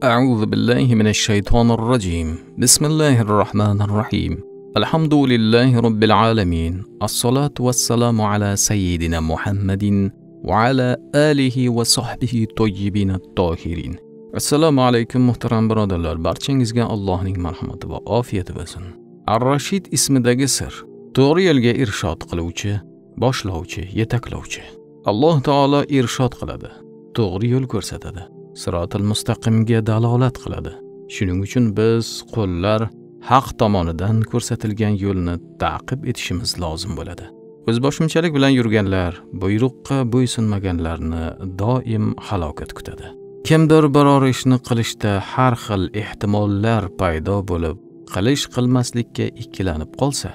أعوذ بالله من الشيطان الرجيم. بسم الله الرحمن الرحيم. الحمد لله رب العالمين. الصلاة والسلام على سيدنا محمد وعلى آله وصحبه الطيبين الطاهرين. Assalomu alaykum muhtaram birodarlar. Barchangizga Allohning marhamati va ofiyati bo'lsin. Ar-Rashid ismidagi sir. To'g'ri yo'lga irshod qiluvchi, boshlovchi, yetaklovchi. Alloh taolo irshod qiladi, to'g'ri yo'l ko'rsatadi. Sirotul mustaqimga dalolat qiladi. Shuning uchun biz qo'llar haq tomonidan ko'rsatilgan yo'lni ta'qib etishimiz lozim bo'ladi. O'zboshimchalik bilan yurganlar, buyruqqa bo'ysunmaganlarni doim halokat kutadi. Kimdir biror ishni qilishda har xil ehtimollar paydo bo'lib, qilmaslikka ikkilanib qolsa,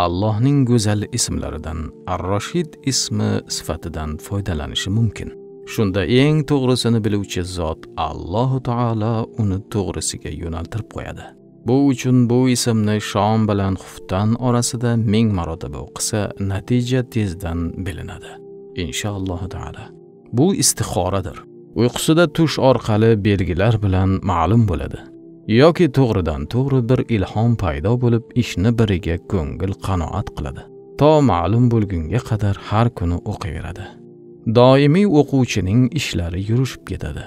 Allohning go'zal ismlaridan Ar-Rashid ismi sifatidan foydalanishi mumkin. Shunda eng to'g'risini biluvchi zot Alloh taolo uni to'g'risiga yo'naltirib qo'yadi. Bu uchun bu ismni shom bilan xuftan orasida 1000 marotaba o'qisa, natija tezdan bilinadi. Inshaalloh taolo. Bu istixoradir. Uyqusida tush orqali belgilar bilan ma'lum bo'ladi. Yoki to'g'ridan to'g'ri bir ilhom paydo bo'lib, ishni biriga ko'ngil qanoat qiladi. To ma'lum bo'lgunga qadar har kuni o'qiyveradi. Doimiy o'quvchining ishlari yurishib ketadi.